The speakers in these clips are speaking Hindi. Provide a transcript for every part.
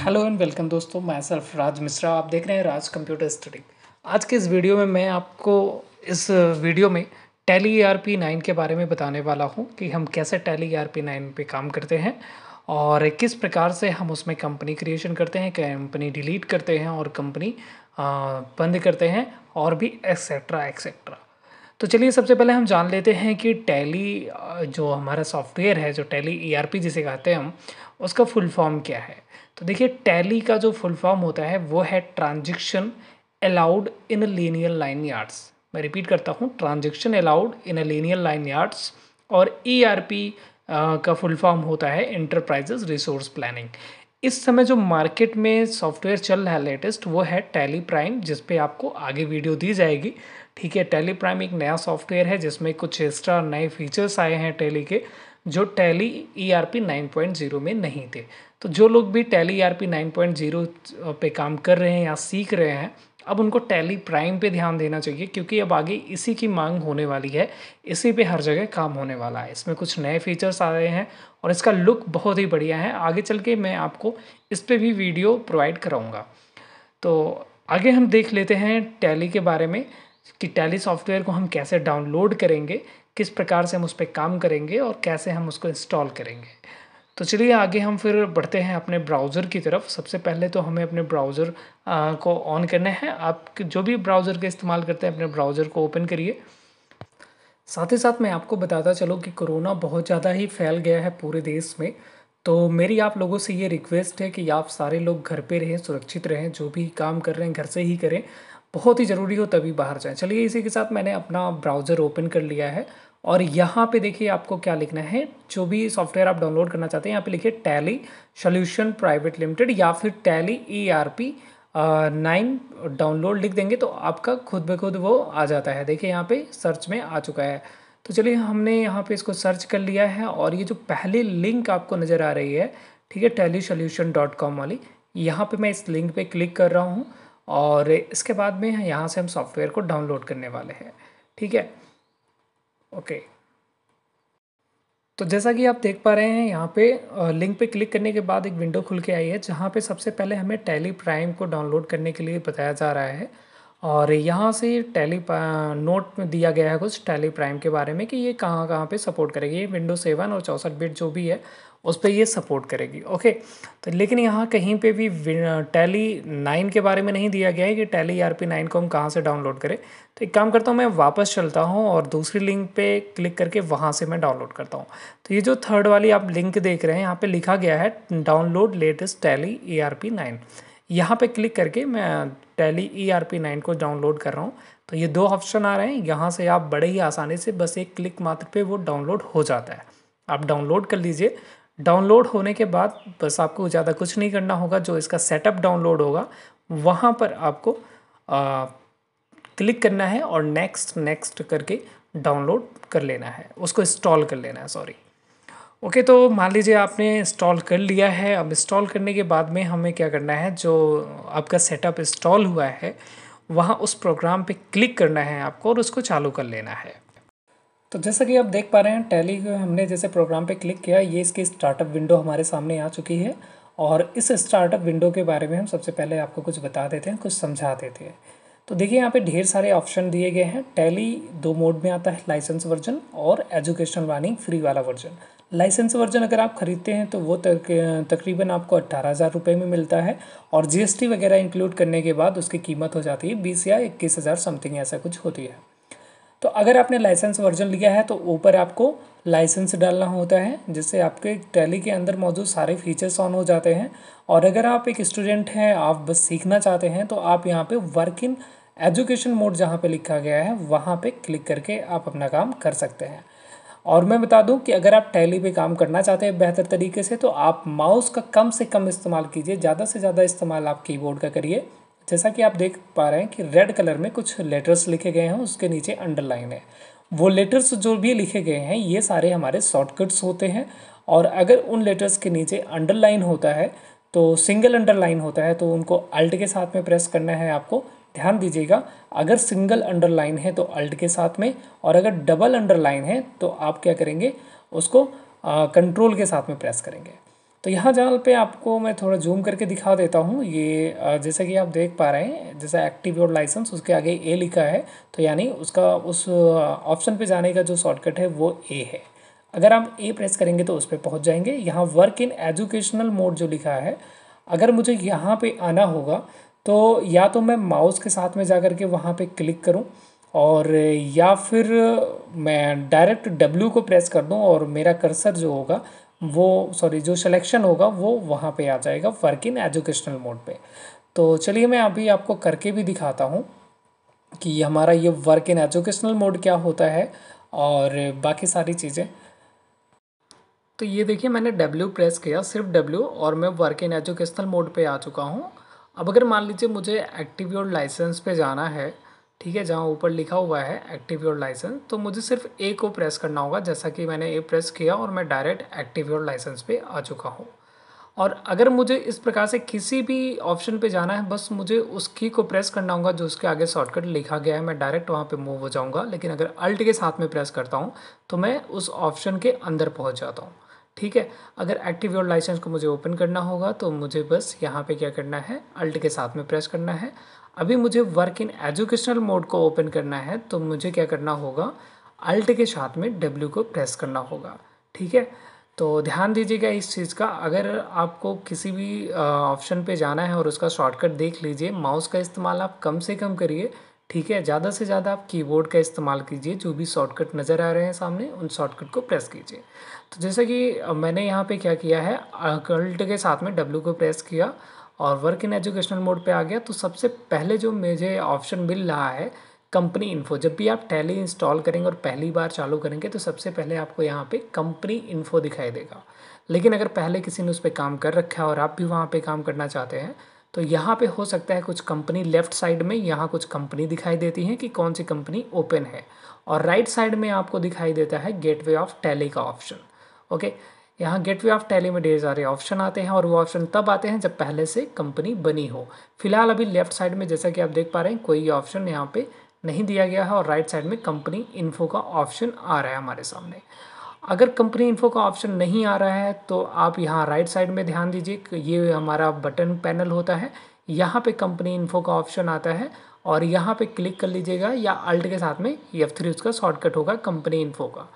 हेलो एंड वेलकम दोस्तों, मैं सेल्फ राज मिश्रा। आप देख रहे हैं राज कंप्यूटर स्टडी। आज के इस वीडियो में मैं आपको इस वीडियो में टैली ERP9 के बारे में बताने वाला हूं कि हम कैसे टैली ERP9 पे काम करते हैं और किस प्रकार से हम उसमें कंपनी क्रिएशन करते हैं, कंपनी डिलीट करते हैं और कंपनी बंद करते हैं और भी एक्सेट्रा एक्सेट्रा। तो चलिए सबसे पहले हम जान लेते हैं कि टैली जो हमारा सॉफ्टवेयर है, जो टैली ERP जिसे कहते हैं हम, उसका फुल फॉर्म क्या है। तो देखिए, टैली का जो फुल फॉर्म होता है वो है transaction allowed in linear line yards. मैं रिपीट करता हूँ, transaction allowed in linear line yards. और ERP का फुल फॉर्म होता है इंटरप्राइजेज रिसोर्स प्लानिंग। इस समय जो मार्केट में सॉफ्टवेयर चल रहा है लेटेस्ट, वो है टैली प्राइम, जिस पे आपको आगे वीडियो दी जाएगी। ठीक है, टैली प्राइम एक नया सॉफ्टवेयर है जिसमें कुछ एक्स्ट्रा नए फीचर्स आए हैं टैली के, जो टैली ERP 9.0 में नहीं थे। तो जो लोग भी टैली ERP 9.0 पे काम कर रहे हैं या सीख रहे हैं, अब उनको टैली प्राइम पे ध्यान देना चाहिए, क्योंकि अब आगे इसी की मांग होने वाली है, इसी पे हर जगह काम होने वाला है। इसमें कुछ नए फीचर्स आ रहे हैं और इसका लुक बहुत ही बढ़िया है। आगे चल के मैं आपको इस पे भी वीडियो प्रोवाइड कराऊंगा। तो आगे हम देख लेते हैं टैली के बारे में कि टैली सॉफ्टवेयर को हम कैसे डाउनलोड करेंगे, किस प्रकार से हम उस पर काम करेंगे और कैसे हम उसको इंस्टॉल करेंगे। तो चलिए आगे हम फिर बढ़ते हैं अपने ब्राउज़र की तरफ। सबसे पहले तो हमें अपने ब्राउज़र को ऑन करना है। आप जो भी ब्राउज़र का इस्तेमाल करते हैं, अपने ब्राउज़र को ओपन करिए। साथ ही साथ मैं आपको बताता चलूँ कि कोरोना बहुत ज़्यादा ही फैल गया है पूरे देश में। तो मेरी आप लोगों से ये रिक्वेस्ट है कि आप सारे लोग घर पे रहें, सुरक्षित रहें, जो भी काम कर रहे हैं घर से ही करें। बहुत ही ज़रूरी हो तभी बाहर जाएं। चलिए, इसी के साथ मैंने अपना ब्राउज़र ओपन कर लिया है और यहाँ पे देखिए आपको क्या लिखना है। जो भी सॉफ्टवेयर आप डाउनलोड करना चाहते हैं, यहाँ पे लिखिए टैली सॉल्यूशन प्राइवेट लिमिटेड या फिर टैली ERP 9 डाउनलोड लिख देंगे तो आपका खुद ब खुद वो आ जाता है। देखिए यहाँ पे सर्च में आ चुका है। तो चलिए, हमने यहाँ पे इसको सर्च कर लिया है और ये जो पहली लिंक आपको नज़र आ रही है, ठीक है, tellysolution.com वाली, यहाँ पे मैं इस लिंक पे क्लिक कर रहा हूँ और इसके बाद में यहाँ से हम सॉफ्टवेयर को डाउनलोड करने वाले हैं। ठीक है, ओके। तो जैसा कि आप देख पा रहे हैं, यहाँ पे लिंक पे क्लिक करने के बाद एक विंडो खुल के आई है, जहाँ पे सबसे पहले हमें टैली प्राइम को डाउनलोड करने के लिए बताया जा रहा है। और यहाँ से टैली नोट में दिया गया है कुछ टैली प्राइम के बारे में कि ये कहाँ कहाँ पे सपोर्ट करेगी। ये विंडो 7 और 64 बिट जो भी है उस पर ये सपोर्ट करेगी। ओके, तो लेकिन यहाँ कहीं पे भी टैली 9 के बारे में नहीं दिया गया है कि टैली ERP9 को हम कहाँ से डाउनलोड करें। तो एक काम करता हूँ, मैं वापस चलता हूँ और दूसरी लिंक पे क्लिक करके वहाँ से मैं डाउनलोड करता हूँ। तो ये जो थर्ड वाली आप लिंक देख रहे हैं, यहाँ पे लिखा गया है डाउनलोड लेटेस्ट टैली ERP9। यहाँ पे क्लिक करके मैं टैली ERP9 को डाउनलोड कर रहा हूँ। तो ये दो ऑप्शन आ रहे हैं, यहाँ से आप बड़े ही आसानी से बस एक क्लिक मात्र पे वो डाउनलोड हो जाता है। आप डाउनलोड कर लीजिए। डाउनलोड होने के बाद बस आपको ज़्यादा कुछ नहीं करना होगा। जो इसका सेटअप डाउनलोड होगा वहाँ पर आपको क्लिक करना है और नेक्स्ट नेक्स्ट करके डाउनलोड कर लेना है, उसको इंस्टॉल कर लेना है, सॉरी। ओके, तो मान लीजिए आपने इंस्टॉल कर लिया है। अब इंस्टॉल करने के बाद में हमें क्या करना है, जो आपका सेटअप इंस्टॉल हुआ है वहाँ उस प्रोग्राम पे क्लिक करना है आपको और उसको चालू कर लेना है। तो जैसा कि आप देख पा रहे हैं, टैली को हमने जैसे प्रोग्राम पे क्लिक किया, ये इसकी स्टार्टअप विंडो हमारे सामने आ चुकी है। और इस स्टार्टअप विंडो के बारे में हम सबसे पहले आपको कुछ बता देते हैं, कुछ समझा देते हैं। तो देखिए, यहाँ पे ढेर सारे ऑप्शन दिए गए हैं। टैली दो मोड में आता है, लाइसेंस वर्जन और एजुकेशन वाली फ्री वाला वर्जन। लाइसेंस वर्जन अगर आप ख़रीदते हैं तो वो तकरीबन आपको 18,000 रुपये में मिलता है और GST वगैरह इंक्लूड करने के बाद उसकी कीमत हो जाती है 20 या 21,000 समथिंग, ऐसा कुछ होती है। तो अगर आपने लाइसेंस वर्जन लिया है तो ऊपर आपको लाइसेंस डालना होता है, जिससे आपके टैली के अंदर मौजूद सारे फीचर्स ऑन हो जाते हैं। और अगर आप एक स्टूडेंट हैं, आप बस सीखना चाहते हैं, तो आप यहाँ पे वर्क इन एजुकेशन मोड जहाँ पे लिखा गया है वहाँ पे क्लिक करके आप अपना काम कर सकते हैं। और मैं बता दूं कि अगर आप टैली पे काम करना चाहते हैं बेहतर तरीके से, तो आप माउस का कम से कम इस्तेमाल कीजिए, ज़्यादा से ज़्यादा इस्तेमाल आप कीबोर्ड का करिए। जैसा कि आप देख पा रहे हैं कि रेड कलर में कुछ लेटर्स लिखे गए हैं, उसके नीचे अंडरलाइन है। वो लेटर्स जो भी लिखे गए हैं ये सारे हमारे शॉर्टकट्स होते हैं। और अगर उन लेटर्स के नीचे अंडरलाइन होता है, तो सिंगल अंडरलाइन होता है, तो उनको अल्ट के साथ में प्रेस करना है आपको। ध्यान दीजिएगा, अगर सिंगल अंडरलाइन है तो अल्ट के साथ में, और अगर डबल अंडरलाइन है तो आप क्या करेंगे, उसको कंट्रोल के साथ में प्रेस करेंगे। तो यहाँ जहाँ पे आपको मैं थोड़ा जूम करके दिखा देता हूँ, ये जैसा कि आप देख पा रहे हैं, जैसा एक्टिव योर लाइसेंस उसके आगे ए लिखा है, तो यानी उसका उस ऑप्शन पे जाने का जो शॉर्टकट है वो ए है। अगर आप ए प्रेस करेंगे तो उस पर पहुँच जाएंगे। यहाँ वर्क इन एजुकेशनल मोड जो लिखा है, अगर मुझे यहाँ पे आना होगा तो या तो मैं माउस के साथ में जा कर के वहाँ पे क्लिक करूँ, और या फिर मैं डायरेक्ट W को प्रेस कर दूं और मेरा कर्सर जो होगा वो, सॉरी, जो सिलेक्शन होगा वो वहाँ पे आ जाएगा वर्क इन एजुकेशनल मोड पे। तो चलिए मैं अभी आपको करके भी दिखाता हूँ कि हमारा ये वर्क इन एजुकेशनल मोड क्या होता है और बाकी सारी चीज़ें। तो ये देखिए, मैंने W प्रेस किया, सिर्फ W, और मैं वर्क इन एजुकेशनल मोड पे आ चुका हूँ। अब अगर मान लीजिए मुझे एक्टिव योर लाइसेंस पे जाना है, ठीक है, जहाँ ऊपर लिखा हुआ है एक्टिव योर लाइसेंस, तो मुझे सिर्फ ए को प्रेस करना होगा। जैसा कि मैंने ए प्रेस किया और मैं डायरेक्ट एक्टिव योर लाइसेंस पे आ चुका हूँ। और अगर मुझे इस प्रकार से किसी भी ऑप्शन पे जाना है, बस मुझे उस की को प्रेस करना होगा जो उसके आगे शॉर्टकट लिखा गया है, मैं डायरेक्ट वहाँ पे मूव हो जाऊँगा। लेकिन अगर अल्ट के साथ में प्रेस करता हूँ तो मैं उस ऑप्शन के अंदर पहुँच जाता हूँ। ठीक है, अगर एक्टिव योर लाइसेंस को मुझे ओपन करना होगा तो मुझे बस यहाँ पे क्या करना है, अल्ट के साथ में प्रेस करना है। अभी मुझे वर्क इन एजुकेशनल मोड को ओपन करना है तो मुझे क्या करना होगा, अल्ट के साथ में W को प्रेस करना होगा। ठीक है, तो ध्यान दीजिएगा इस चीज़ का। अगर आपको किसी भी ऑप्शन पे जाना है और उसका शॉर्टकट देख लीजिए, माउस का इस्तेमाल आप कम से कम करिए। ठीक है, ज़्यादा से ज़्यादा आप कीबोर्ड का इस्तेमाल कीजिए। जो भी शॉर्टकट नज़र आ रहे हैं सामने, उन शॉर्टकट को प्रेस कीजिए। तो जैसे कि मैंने यहाँ पे क्या किया है, अल्ट के साथ में W को प्रेस किया और वर्क इन एजुकेशनल मोड पे आ गया। तो सबसे पहले जो मुझे ऑप्शन मिल रहा है, कंपनी इन्फो। जब भी आप टैली इंस्टॉल करेंगे और पहली बार चालू करेंगे तो सबसे पहले आपको यहाँ पे कंपनी इन्फो दिखाई देगा। लेकिन अगर पहले किसी ने उस पर काम कर रखा है और आप भी वहाँ पे काम करना चाहते हैं तो यहाँ पे हो सकता है कुछ कंपनी लेफ़्ट साइड में यहाँ कुछ कंपनी दिखाई देती हैं कि कौन सी कंपनी ओपन है, और राइट साइड में आपको दिखाई देता है गेटवे ऑफ टैली का ऑप्शन। ओके, यहाँ गेटवे ऑफ टैली में ढेर सारे ऑप्शन आते हैं और वो ऑप्शन तब आते हैं जब पहले से कंपनी बनी हो। फिलहाल अभी लेफ्ट साइड में जैसा कि आप देख पा रहे हैं कोई ऑप्शन यहाँ पे नहीं दिया गया है, और राइट साइड में कंपनी इन्फो का ऑप्शन आ रहा है हमारे सामने। अगर कंपनी इन्फो का ऑप्शन नहीं आ रहा है तो आप यहाँ राइट साइड में ध्यान दीजिए कि ये हमारा बटन पैनल होता है, यहाँ पे कंपनी इन्फो का ऑप्शन आता है और यहाँ पे क्लिक कर लीजिएगा, या अल्ट के साथ में F3 उसका शॉर्टकट होगा कंपनी इन्फो का।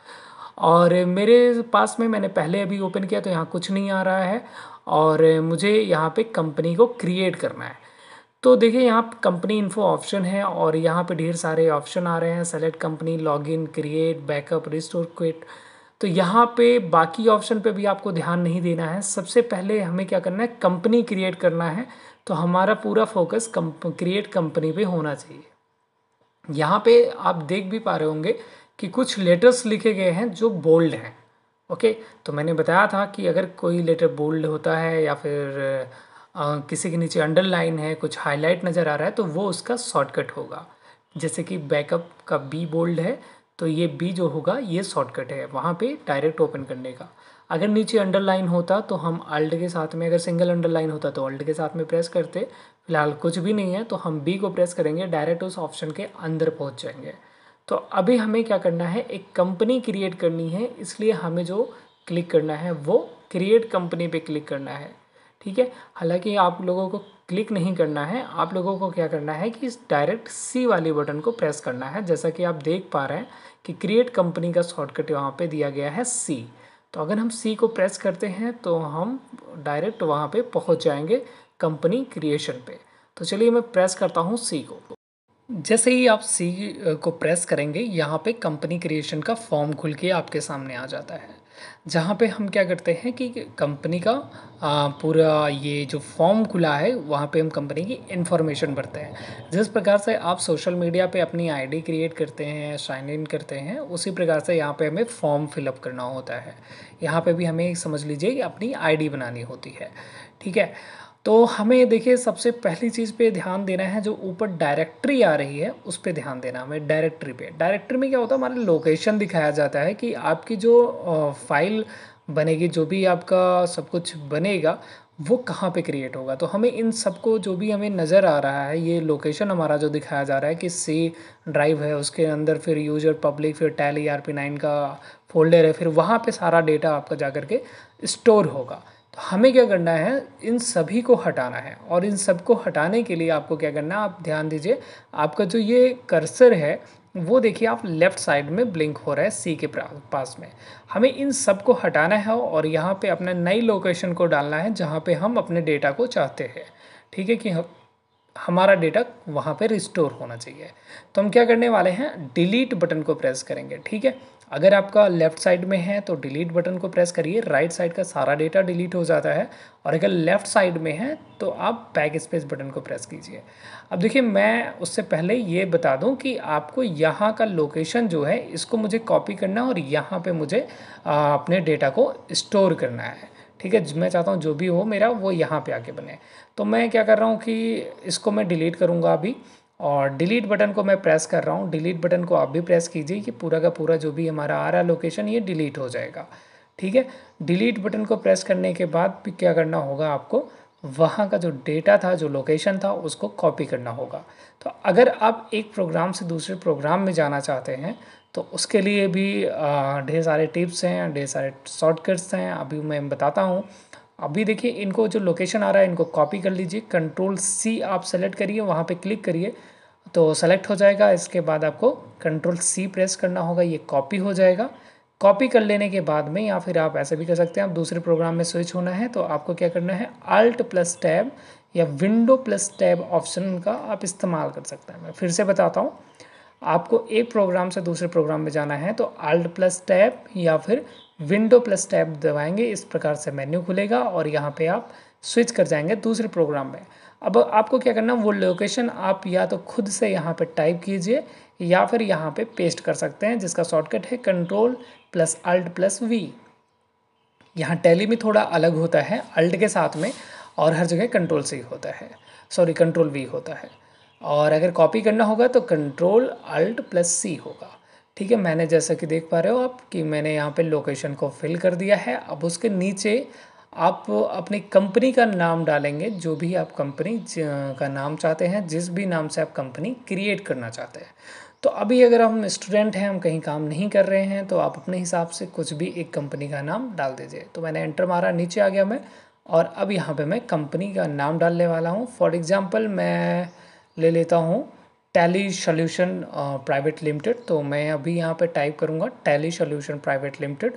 और मेरे पास में मैंने पहले अभी ओपन किया तो यहाँ कुछ नहीं आ रहा है, और मुझे यहाँ पे कंपनी को क्रिएट करना है। तो देखिए, यहाँ कंपनी इन्फो ऑप्शन है और यहाँ पे ढेर सारे ऑप्शन आ रहे हैं, select company, login, create, backup, restore, quit. तो यहाँ पे बाकी ऑप्शन पे भी आपको ध्यान नहीं देना है। सबसे पहले हमें क्या करना है, कंपनी क्रिएट करना है। तो हमारा पूरा फोकस क्रिएट कंपनी पे होना चाहिए। यहाँ पे आप देख भी पा रहे होंगे कि कुछ लेटर्स लिखे गए हैं जो बोल्ड हैं। ओके, तो मैंने बताया था कि अगर कोई लेटर बोल्ड होता है या फिर किसी के नीचे अंडरलाइन है, कुछ हाईलाइट नज़र आ रहा है, तो वो उसका शॉर्टकट होगा। जैसे कि बैकअप का बी बोल्ड है तो ये बी जो होगा ये शॉर्टकट है वहाँ पे डायरेक्ट ओपन करने का। अगर नीचे अंडरलाइन होता तो हम अल्ट के साथ में, अगर सिंगल अंडरलाइन होता तो अल्ट के साथ में प्रेस करते। फिलहाल कुछ भी नहीं है तो हम बी को प्रेस करेंगे, डायरेक्ट उस ऑप्शन के अंदर पहुँच जाएंगे। तो अभी हमें क्या करना है, एक कंपनी क्रिएट करनी है, इसलिए हमें जो क्लिक करना है वो क्रिएट कंपनी पे क्लिक करना है। ठीक है, हालांकि आप लोगों को क्लिक नहीं करना है, आप लोगों को क्या करना है कि इस डायरेक्ट सी वाली बटन को प्रेस करना है। जैसा कि आप देख पा रहे हैं कि क्रिएट कंपनी का शॉर्टकट वहाँ पे दिया गया है सी। तो अगर हम सी को प्रेस करते हैं तो हम डायरेक्ट वहाँ पे पहुँच जाएंगे कंपनी क्रिएशन पे। तो चलिए मैं प्रेस करता हूँ सी को। जैसे ही आप सी को प्रेस करेंगे, यहाँ पे कंपनी क्रिएशन का फॉर्म खुल के आपके सामने आ जाता है, जहाँ पे हम क्या करते हैं कि कंपनी का पूरा ये जो फॉर्म खुला है वहाँ पे हम कंपनी की इन्फॉर्मेशन भरते हैं। जिस प्रकार से आप सोशल मीडिया पे अपनी आईडी क्रिएट करते हैं, साइन इन करते हैं, उसी प्रकार से यहाँ पे हमें फॉर्म फिलअप करना होता है। यहाँ पे भी हमें समझ लीजिए कि अपनी आईडी बनानी होती है। ठीक है, तो हमें देखिए सबसे पहली चीज़ पे ध्यान देना है, जो ऊपर डायरेक्टरी आ रही है उस पे ध्यान देना हमें। डायरेक्टरी पे, डायरेक्टरी में क्या होता है, हमारा लोकेशन दिखाया जाता है कि आपकी जो फाइल बनेगी, जो भी आपका सब कुछ बनेगा वो कहाँ पे क्रिएट होगा। तो हमें इन सबको, जो भी हमें नज़र आ रहा है, ये लोकेशन हमारा जो दिखाया जा रहा है कि सी ड्राइव है, उसके अंदर फिर यूजर पब्लिक, फिर टैली ERP9 का फोल्डर है, फिर वहाँ पे सारा डेटा आपका जा कर के स्टोर होगा। तो हमें क्या करना है, इन सभी को हटाना है, और इन सब को हटाने के लिए आपको क्या करना है, आप ध्यान दीजिए, आपका जो ये कर्सर है वो देखिए आप लेफ़्ट साइड में ब्लिंक हो रहा है सी के पास में। हमें इन सब को हटाना है और यहाँ पे अपना नई लोकेशन को डालना है जहाँ पे हम अपने डेटा को चाहते हैं। ठीक है कि हमारा डेटा वहाँ पे रिस्टोर होना चाहिए। तो हम क्या करने वाले हैं, डिलीट बटन को प्रेस करेंगे। ठीक है, अगर आपका लेफ़्ट साइड में है तो डिलीट बटन को प्रेस करिए, राइट साइड का सारा डेटा डिलीट हो जाता है। और अगर लेफ़्ट साइड में है तो आप बैक स्पेस बटन को प्रेस कीजिए। अब देखिए, मैं उससे पहले ये बता दूं कि आपको यहाँ का लोकेशन जो है इसको मुझे कॉपी करना है और यहाँ पे मुझे अपने डेटा को स्टोर करना है। ठीक है, मैं चाहता हूँ जो भी हो मेरा वो यहाँ पे आके बने। तो मैं क्या कर रहा हूँ कि इसको मैं डिलीट करूँगा अभी, और डिलीट बटन को मैं प्रेस कर रहा हूँ। डिलीट बटन को आप भी प्रेस कीजिए कि पूरा का पूरा जो भी हमारा आ रहा लोकेशन ये डिलीट हो जाएगा। ठीक है, डिलीट बटन को प्रेस करने के बाद भी क्या करना होगा, आपको वहाँ का जो डेटा था, जो लोकेशन था, उसको कॉपी करना होगा। तो अगर आप एक प्रोग्राम से दूसरे प्रोग्राम में जाना चाहते हैं तो उसके लिए भी ढेर सारे टिप्स हैं, ढेर सारे शॉर्टकट्स हैं, अभी मैं बताता हूँ। अभी देखिए, इनको जो लोकेशन आ रहा है इनको कॉपी कर लीजिए, कंट्रोल सी आप सेलेक्ट करिए, वहाँ पे क्लिक करिए तो सेलेक्ट हो जाएगा। इसके बाद आपको कंट्रोल सी प्रेस करना होगा, ये कॉपी हो जाएगा। कॉपी कर लेने के बाद में, या फिर आप ऐसे भी कर सकते हैं, आप दूसरे प्रोग्राम में स्विच होना है तो आपको क्या करना है, अल्ट प्लस टैब या विंडो प्लस टैब ऑप्शन का आप इस्तेमाल कर सकते हैं। मैं फिर से बताता हूँ, आपको एक प्रोग्राम से दूसरे प्रोग्राम में जाना है तो अल्ट प्लस टैब या फिर विंडो प्लस टैब दबाएंगे, इस प्रकार से मेन्यू खुलेगा और यहाँ पे आप स्विच कर जाएंगे दूसरे प्रोग्राम में। अब आपको क्या करना, वो लोकेशन आप या तो खुद से यहाँ पे टाइप कीजिए या फिर यहाँ पे पेस्ट कर सकते हैं, जिसका शॉर्टकट है control plus alt plus V. यहाँ टैली में थोड़ा अलग होता है अल्ट के साथ में, और हर जगह कंट्रोल सी होता है, सॉरी कंट्रोल वी होता है। और अगर कॉपी करना होगा तो कंट्रोल अल्ट प्लस सी होगा। ठीक है, मैंने जैसा कि देख पा रहे हो आप कि मैंने यहाँ पे लोकेशन को फिल कर दिया है। अब उसके नीचे आप अपनी कंपनी का नाम डालेंगे, जो भी आप कंपनी का नाम चाहते हैं, जिस भी नाम से आप कंपनी क्रिएट करना चाहते हैं। तो अभी अगर हम स्टूडेंट हैं, हम कहीं काम नहीं कर रहे हैं, तो आप अपने हिसाब से कुछ भी एक कंपनी का नाम डाल दीजिए। तो मैंने एंटर मारा, नीचे आ गया मैं, और अब यहाँ पे मैं कंपनी का नाम डालने वाला हूँ। फॉर एग्जांपल मैं ले लेता हूँ टैली सॉल्यूशन प्राइवेट लिमिटेड। तो मैं अभी यहाँ पे टाइप करूँगा टैली सॉल्यूशन प्राइवेट लिमिटेड,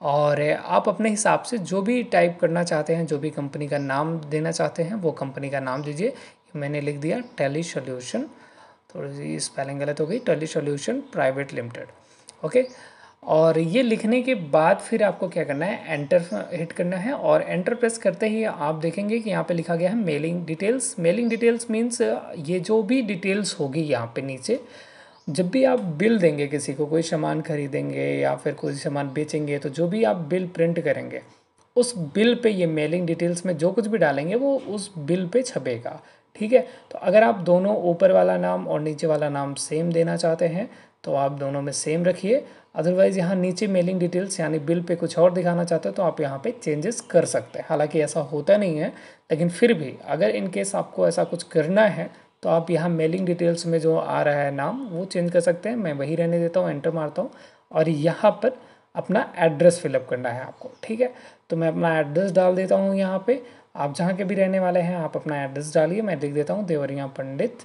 और आप अपने हिसाब से जो भी टाइप करना चाहते हैं, जो भी कंपनी का नाम देना चाहते हैं, वो कंपनी का नाम दीजिए। मैंने लिख दिया टैली सॉल्यूशन, थोड़ी सी स्पेलिंग गलत हो गई, tally solution private limited. Okay, और ये लिखने के बाद फिर आपको क्या करना है, एंटर हिट करना है, और एंटर प्रेस करते ही आप देखेंगे कि यहाँ पे लिखा गया है mailing details. Mailing details means ये जो भी डिटेल्स होगी यहाँ पे नीचे, जब भी आप बिल देंगे किसी को, कोई सामान खरीदेंगे या फिर कोई सामान बेचेंगे, तो जो भी आप बिल प्रिंट करेंगे उस बिल पे ये मेलिंग डिटेल्स में जो कुछ भी डालेंगे वो उस बिल पे छपेगा। ठीक है, तो अगर आप दोनों ऊपर वाला नाम और नीचे वाला नाम सेम देना चाहते हैं तो आप दोनों में सेम रखिए। अदरवाइज़ यहाँ नीचे मेलिंग डिटेल्स यानी बिल पे कुछ और दिखाना चाहते हो तो आप यहाँ पे चेंजेस कर सकते हैं। हालांकि ऐसा होता नहीं है, लेकिन फिर भी अगर इन केस आपको ऐसा कुछ करना है तो आप यहाँ मेलिंग डिटेल्स में जो आ रहा है नाम वो चेंज कर सकते हैं। मैं वही रहने देता हूँ, एंटर मारता हूँ, और यहाँ पर अपना एड्रेस फिलअप करना है आपको। ठीक है, तो मैं अपना एड्रेस डाल देता हूँ यहाँ पे। आप जहाँ के भी रहने वाले हैं आप अपना एड्रेस डालिए। मैं लिख देता हूँ देवरिया पंडित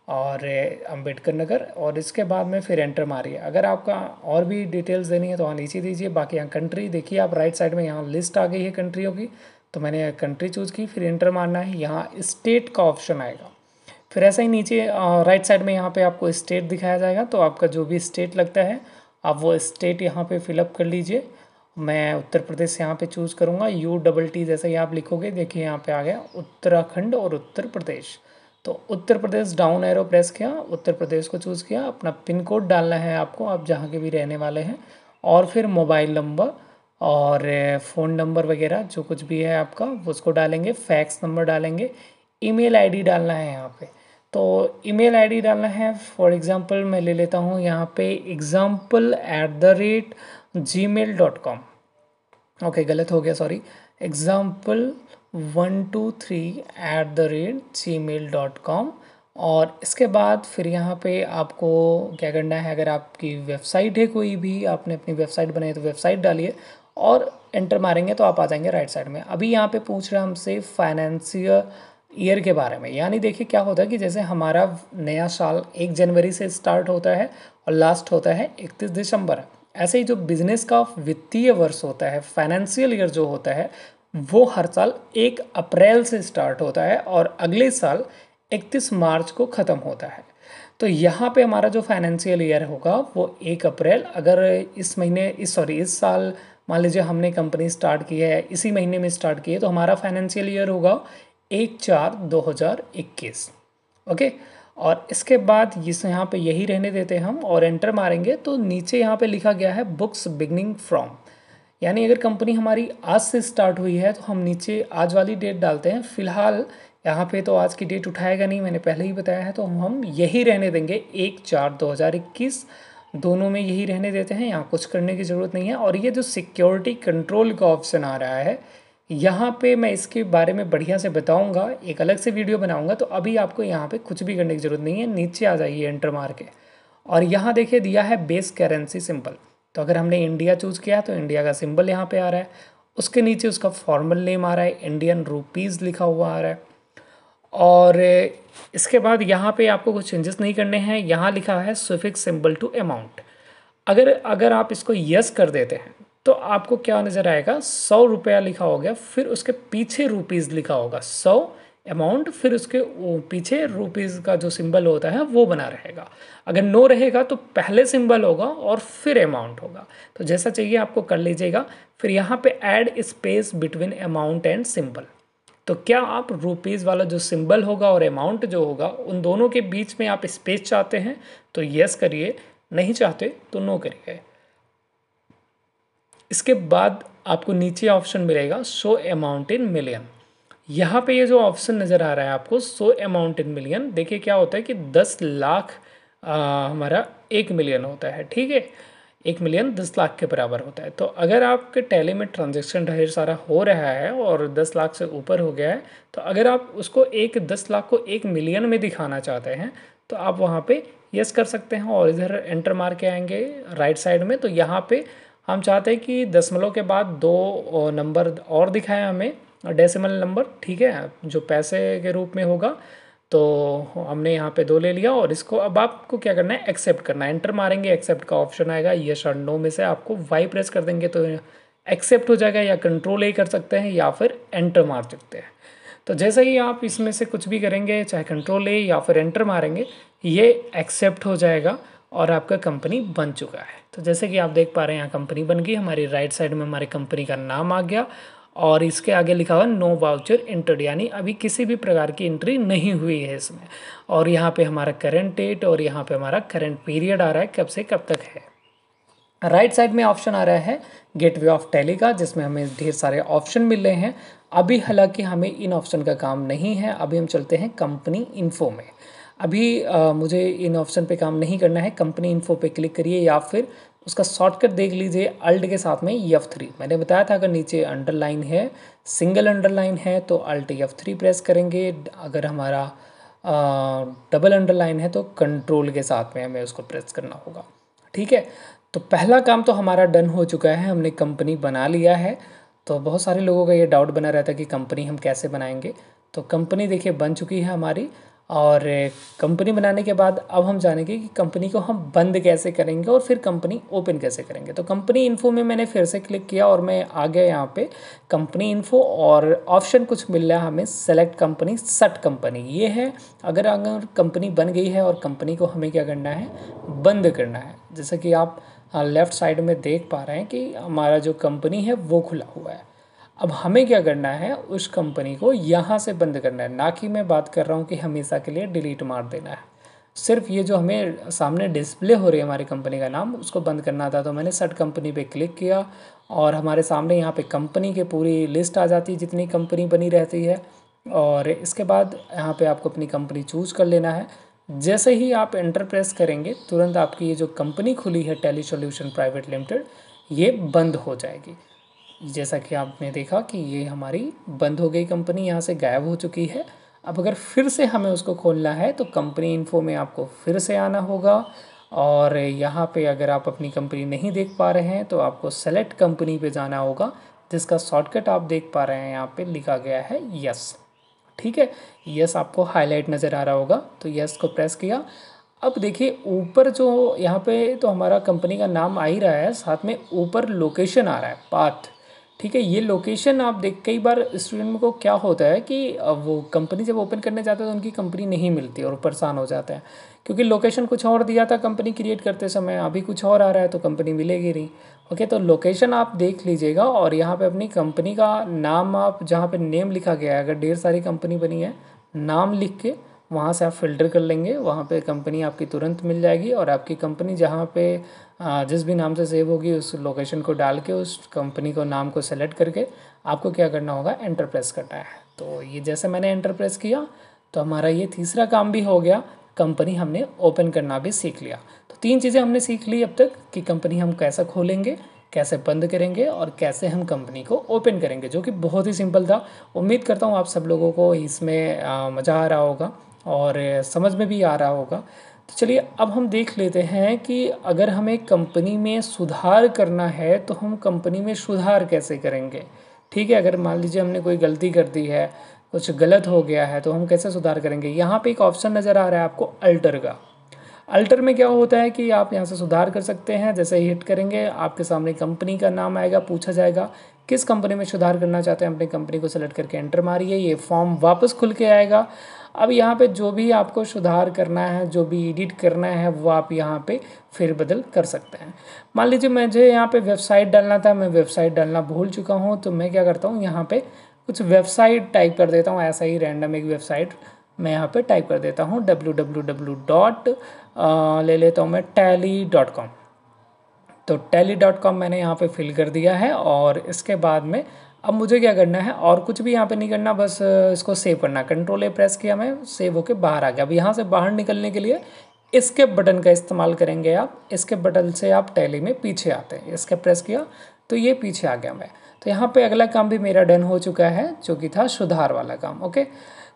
और अंबेडकर नगर, और इसके बाद में फिर एंटर मारिए। अगर आपका और भी डिटेल्स देनी है तो वहाँ नीचे दीजिए। बाकी यहाँ कंट्री देखिए आप राइट साइड में, यहाँ लिस्ट आ गई है कंट्रियों की, तो मैंने कंट्री चूज़ की, फिर एंटर मारना है। यहाँ स्टेट का ऑप्शन आएगा, फिर ऐसा ही नीचे राइट साइड में यहाँ पे आपको स्टेट दिखाया जाएगा, तो आपका जो भी स्टेट लगता है आप वो स्टेट यहाँ पे फिलअप कर लीजिए। मैं उत्तर प्रदेश यहाँ पे चूज़ करूँगा, UTT जैसे ही आप लिखोगे, देखिए यहाँ पे आ गया उत्तराखंड और उत्तर प्रदेश। तो Uttar Pradesh down arrow press किया, उत्तर प्रदेश को चूज़ किया। अपना पिन कोड डालना है आपको, आप जहाँ के भी रहने वाले हैं, और फिर मोबाइल नंबर और फ़ोन नंबर वगैरह जो कुछ भी है आपका उसको डालेंगे, फैक्स नंबर डालेंगे, ईमेल आईडी डालना है यहाँ पे। तो ईमेल आईडी डालना है, फॉर एग्ज़ाम्पल मैं ले लेता हूँ यहाँ पे example@gmail.com। ओके, गलत हो गया, सॉरी, example123@gmail.com। और इसके बाद फिर यहाँ पे आपको क्या करना है, अगर आपकी वेबसाइट है कोई भी, आपने अपनी वेबसाइट बनाई तो वेबसाइट डालिए, और एंटर मारेंगे तो आप आ जाएंगे राइट साइड में। अभी यहाँ पे पूछ रहा है हमसे फाइनेंशियल ईयर के बारे में, यानी देखिए क्या होता है कि जैसे हमारा नया साल 1 जनवरी से स्टार्ट होता है और लास्ट होता है 31 दिसंबर, ऐसे ही जो बिजनेस का वित्तीय वर्ष होता है, फाइनेंशियल ईयर जो होता है, वो हर साल 1 अप्रैल से स्टार्ट होता है और अगले साल 31 मार्च को ख़त्म होता है। तो यहाँ पे हमारा जो फाइनेंशियल ईयर होगा वो 1 अप्रैल, अगर इस साल मान लीजिए हमने कंपनी स्टार्ट की है, इसी महीने में स्टार्ट की है, तो हमारा फाइनेंशियल ईयर होगा 1/4/2021। ओके, और इसके बाद इस यहाँ पे यही रहने देते हैं हम और एंटर मारेंगे तो नीचे यहाँ पे लिखा गया है बुक्स बिगनिंग फ्रॉम, यानी अगर कंपनी हमारी आज से स्टार्ट हुई है तो हम नीचे आज वाली डेट डालते हैं। फिलहाल यहाँ पे तो आज की डेट उठाएगा नहीं, मैंने पहले ही बताया है, तो हम यही रहने देंगे 1/4/2021, दोनों में यही रहने देते हैं, यहाँ कुछ करने की ज़रूरत नहीं है। और ये जो सिक्योरिटी कंट्रोल का ऑप्शन आ रहा है, यहाँ पे मैं इसके बारे में बढ़िया से बताऊंगा, एक अलग से वीडियो बनाऊंगा, तो अभी आपको यहाँ पे कुछ भी करने की ज़रूरत नहीं है। नीचे आ जाइए एंटर मार के और यहाँ देखिए दिया है बेस करेंसी सिंबल, तो अगर हमने इंडिया चूज़ किया तो इंडिया का सिंबल यहाँ पे आ रहा है, उसके नीचे उसका फॉर्मल नेम आ रहा है, इंडियन रुपीज़ लिखा हुआ आ रहा है। और इसके बाद यहाँ पे आपको कुछ चेंजेस नहीं करने हैं, यहाँ लिखा है सुफिक्स सिंबल टू अमाउंट। अगर अगर आप इसको यस कर देते हैं तो आपको क्या नज़र आएगा, 100 रुपया लिखा हो गया, फिर उसके पीछे रुपीज़ लिखा होगा, 100 अमाउंट, फिर उसके पीछे रुपीज़ का जो सिंबल होता है वो बना रहेगा। अगर नो रहेगा तो पहले सिंबल होगा और फिर अमाउंट होगा, तो जैसा चाहिए आपको कर लीजिएगा। फिर यहाँ पे add space between amount and symbol, तो क्या आप रुपीज़ वाला जो सिंबल होगा और अमाउंट जो होगा उन दोनों के बीच में आप स्पेस चाहते हैं तो यस करिए, नहीं चाहते तो नो करिए। इसके बाद आपको नीचे ऑप्शन मिलेगा शो अमाउंट इन मिलियन। यहाँ पे ये जो ऑप्शन नज़र आ रहा है आपको शो अमाउंट इन मिलियन, देखिए क्या होता है कि 10 लाख हमारा 1 मिलियन होता है, ठीक है, 1 मिलियन 10 लाख के बराबर होता है। तो अगर आपके टैली में ट्रांजेक्शन ढेर सारा हो रहा है और 10 लाख से ऊपर हो गया है, तो अगर आप उसको 10 लाख को 1 मिलियन में दिखाना चाहते हैं तो आप वहाँ पे यस कर सकते हैं और इधर एंटर मार के आएंगे राइट साइड में। तो यहाँ पे हम चाहते हैं कि दशमलव के बाद 2 नंबर और दिखाएं हमें, डेसिमल नंबर, ठीक है, जो पैसे के रूप में होगा। तो हमने यहाँ पे 2 ले लिया और इसको अब आपको क्या करना है, एक्सेप्ट करना है। एंटर मारेंगे, एक्सेप्ट का ऑप्शन आएगा, यस और नो में से आपको वाई प्रेस कर देंगे तो एक्सेप्ट हो जाएगा, या कंट्रोल ए कर सकते हैं या फिर एंटर मार सकते हैं। तो जैसे ही आप इसमें से कुछ भी करेंगे, चाहे कंट्रोल ए या फिर एंटर मारेंगे, ये एक्सेप्ट हो जाएगा और आपका कंपनी बन चुका है। तो जैसे कि आप देख पा रहे हैं यहाँ कंपनी बन गई, हमारी राइट साइड में हमारी कंपनी का नाम आ गया और इसके आगे लिखा हुआ नो वाउचर एंटर्ड, यानी अभी किसी भी प्रकार की एंट्री नहीं हुई है इसमें। और यहाँ पे हमारा करंट डेट और यहाँ पे हमारा करंट पीरियड आ रहा है, कब से कब तक है। राइट साइड में ऑप्शन आ रहा है गेटवे ऑफ टैली का, जिसमें हमें ढेर सारे ऑप्शन मिल रहे हैं। अभी हालांकि हमें इन ऑप्शन का काम नहीं है, अभी हम चलते हैं कंपनी इन्फो में। अभी मुझे इन ऑप्शन पे काम नहीं करना है, कंपनी इन्फो पे क्लिक करिए या फिर उसका शॉर्टकट देख लीजिए अल्ट के साथ में F3। मैंने बताया था अगर नीचे अंडरलाइन है, सिंगल अंडरलाइन है तो अल्ट F3 प्रेस करेंगे, अगर हमारा डबल अंडरलाइन है तो कंट्रोल के साथ में हमें उसको प्रेस करना होगा, ठीक है। तो पहला काम तो हमारा डन हो चुका है, हमने कंपनी बना लिया है। तो बहुत सारे लोगों का ये डाउट बना रहता है कि कंपनी हम कैसे बनाएंगे। तो कंपनी देखिए बन चुकी है हमारी, और कंपनी बनाने के बाद अब हम जानेंगे कि कंपनी को हम बंद कैसे करेंगे और फिर कंपनी ओपन कैसे करेंगे। तो कंपनी इन्फो में मैंने फिर से क्लिक किया और मैं आ गया यहाँ पे कंपनी इन्फो, और ऑप्शन कुछ मिल रहा है हमें सेलेक्ट कंपनी सट कंपनी, ये है अगर कंपनी बन गई है और कंपनी को हमें क्या करना है, बंद करना है। जैसे कि आप लेफ़्ट साइड में देख पा रहे हैं कि हमारा जो कंपनी है वो खुला हुआ है। अब हमें क्या करना है, उस कंपनी को यहाँ से बंद करना है, ना कि मैं बात कर रहा हूँ कि हमेशा के लिए डिलीट मार देना है। सिर्फ ये जो हमें सामने डिस्प्ले हो रही है हमारी कंपनी का नाम, उसको बंद करना था। तो मैंने सट कंपनी पे क्लिक किया और हमारे सामने यहाँ पे कंपनी की पूरी लिस्ट आ जाती है जितनी कंपनी बनी रहती है। और इसके बाद यहाँ पे आपको अपनी कंपनी चूज़ कर लेना है। जैसे ही आप एंटर प्रेस करेंगे तुरंत आपकी ये जो कंपनी खुली है टेली सॉल्यूशन प्राइवेट लिमिटेड, ये बंद हो जाएगी। जैसा कि आपने देखा कि ये हमारी बंद हो गई कंपनी, यहाँ से गायब हो चुकी है। अब अगर फिर से हमें उसको खोलना है तो कंपनी इन्फो में आपको फिर से आना होगा, और यहाँ पे अगर आप अपनी कंपनी नहीं देख पा रहे हैं तो आपको सेलेक्ट कंपनी पे जाना होगा, जिसका शॉर्टकट आप देख पा रहे हैं यहाँ पे लिखा गया है यस। ठीक है, यस आपको हाईलाइट नज़र आ रहा होगा, तो यस को प्रेस किया। अब देखिए ऊपर जो यहाँ पे तो हमारा कंपनी का नाम आ ही रहा है, साथ में ऊपर लोकेशन आ रहा है पाथ। ठीक है, ये लोकेशन आप देख, कई बार स्टूडेंट को क्या होता है कि वो कंपनी जब ओपन करने जाते हैं तो उनकी कंपनी नहीं मिलती और परेशान हो जाते हैं, क्योंकि लोकेशन कुछ और दिया था कंपनी क्रिएट करते समय, अभी कुछ और आ रहा है तो कंपनी मिलेगी नहीं। ओके, तो लोकेशन आप देख लीजिएगा और यहाँ पे अपनी कंपनी का नाम, आप जहाँ पे नेम लिखा गया है, अगर ढेर सारी कंपनी बनी है, नाम लिख के वहाँ से आप फ़िल्टर कर लेंगे, वहाँ पे कंपनी आपकी तुरंत मिल जाएगी। और आपकी कंपनी जहाँ पे जिस भी नाम से सेव होगी उस लोकेशन को डाल के उस कंपनी को नाम को सेलेक्ट करके आपको क्या करना होगा, एंटर प्रेस करना है। तो ये जैसे मैंने एंटर प्रेस किया तो हमारा ये तीसरा काम भी हो गया, कंपनी हमने ओपन करना भी सीख लिया। तो 3 चीज़ें हमने सीख ली अब तक कि कंपनी हम कैसे खोलेंगे, कैसे बंद करेंगे और कैसे हम कंपनी को ओपन करेंगे, जो कि बहुत ही सिंपल था। उम्मीद करता हूँ आप सब लोगों को इसमें मज़ा आ रहा होगा और समझ में भी आ रहा होगा। तो चलिए अब हम देख लेते हैं कि अगर हमें कंपनी में सुधार करना है तो हम कंपनी में सुधार कैसे करेंगे। ठीक है, अगर मान लीजिए हमने कोई गलती कर दी है, कुछ गलत हो गया है, तो हम कैसे सुधार करेंगे। यहाँ पे एक ऑप्शन नज़र आ रहा है आपको अल्टर का। अल्टर में क्या होता है कि आप यहाँ से सुधार कर सकते हैं। जैसे ही हिट करेंगे आपके सामने कंपनी का नाम आएगा, पूछा जाएगा किस कंपनी में सुधार करना चाहते हैं, अपनी कंपनी को सेलेक्ट करके एंटर मारिए, ये फॉर्म वापस खुल के आएगा। अब यहाँ पे जो भी आपको सुधार करना है, जो भी एडिट करना है, वो आप यहाँ पे फेरबदल कर सकते हैं। मान लीजिए मुझे यहाँ पे वेबसाइट डालना था, मैं वेबसाइट डालना भूल चुका हूँ, तो मैं क्या करता हूँ, यहाँ पे कुछ वेबसाइट टाइप कर देता हूँ, ऐसा ही रैंडम एक वेबसाइट मैं यहाँ पे टाइप कर देता हूँ www. ले लेता हूँ मैं tally.com। तो tally.com मैंने यहाँ पे फिल कर दिया है और इसके बाद में अब मुझे क्या करना है, और कुछ भी यहाँ पे नहीं करना, बस इसको सेव करना। Ctrl+A प्रेस किया, मैं सेव होके बाहर आ गया। अब यहाँ से बाहर निकलने के लिए एस्केप बटन का इस्तेमाल करेंगे आप। एस्केप बटन से आप टैली में पीछे आते हैं, एस्केप प्रेस किया तो ये पीछे आ गया मैं। तो यहाँ पे अगला काम भी मेरा डन हो चुका है, जो कि था सुधार वाला काम। ओके,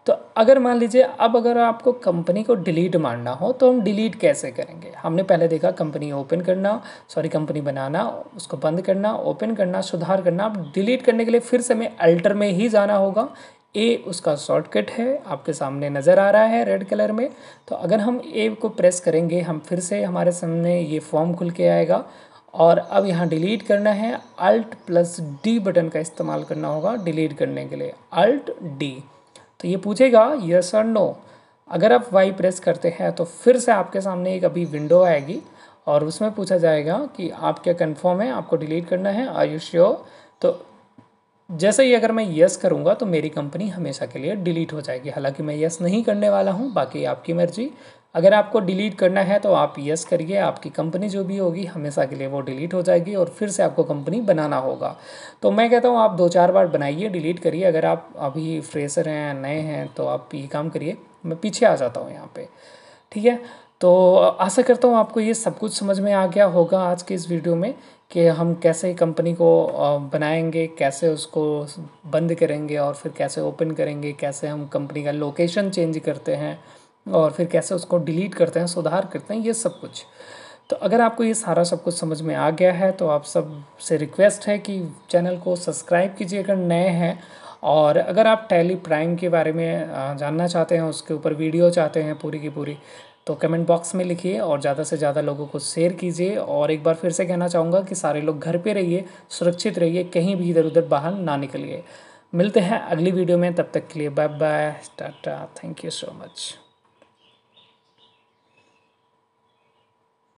तो अगर मान लीजिए अब अगर आपको कंपनी को डिलीट मारना हो तो हम डिलीट कैसे करेंगे। हमने पहले देखा कंपनी ओपन करना, कंपनी बनाना, उसको बंद करना, ओपन करना, सुधार करना। अब डिलीट करने के लिए फिर से हमें अल्टर में ही जाना होगा। ए उसका शॉर्टकट है, आपके सामने नज़र आ रहा है रेड कलर में। तो अगर हम ए को प्रेस करेंगे, हम फिर से हमारे सामने ये फॉर्म खुल के आएगा। और अब यहाँ डिलीट करना है, Alt+D बटन का इस्तेमाल करना होगा डिलीट करने के लिए, Alt+D। तो ये पूछेगा यस और नो। अगर आप वाई प्रेस करते हैं तो फिर से आपके सामने एक अभी विंडो आएगी और उसमें पूछा जाएगा कि आप क्या कंफर्म है, आपको डिलीट करना है, आर यू श्योर। तो जैसे ही अगर मैं यस करूँगा तो मेरी कंपनी हमेशा के लिए डिलीट हो जाएगी। हालांकि मैं यस नहीं करने वाला हूँ, बाकी आपकी मर्जी। अगर आपको डिलीट करना है तो आप यस करिए, आपकी कंपनी जो भी होगी हमेशा के लिए वो डिलीट हो जाएगी और फिर से आपको कंपनी बनाना होगा। तो मैं कहता हूँ आप 2-4 बार बनाइए, डिलीट करिए। अगर आप अभी फ्रेशर हैं, नए हैं, तो आप ये काम करिए। मैं पीछे आ जाता हूँ यहाँ पे। ठीक है, तो आशा करता हूँ आपको ये सब कुछ समझ में आ गया होगा आज के इस वीडियो में कि हम कैसे कंपनी को बनाएंगे, कैसे उसको बंद करेंगे और फिर कैसे ओपन करेंगे, कैसे हम कंपनी का लोकेशन चेंज करते हैं और फिर कैसे उसको डिलीट करते हैं, सुधार करते हैं, ये सब कुछ। तो अगर आपको ये सारा सब कुछ समझ में आ गया है तो आप सब से रिक्वेस्ट है कि चैनल को सब्सक्राइब कीजिए अगर नए हैं। और अगर आप टैली प्राइम के बारे में जानना चाहते हैं, उसके ऊपर वीडियो चाहते हैं पूरी की पूरी, तो कमेंट बॉक्स में लिखिए और ज़्यादा से ज़्यादा लोगों को शेयर कीजिए। और एक बार फिर से कहना चाहूँगा कि सारे लोग घर पे रहिए, सुरक्षित रहिए, कहीं भी इधर उधर बाहर ना निकलिए। मिलते हैं अगली वीडियो में, तब तक के लिए bye bye, tata, thank you so much.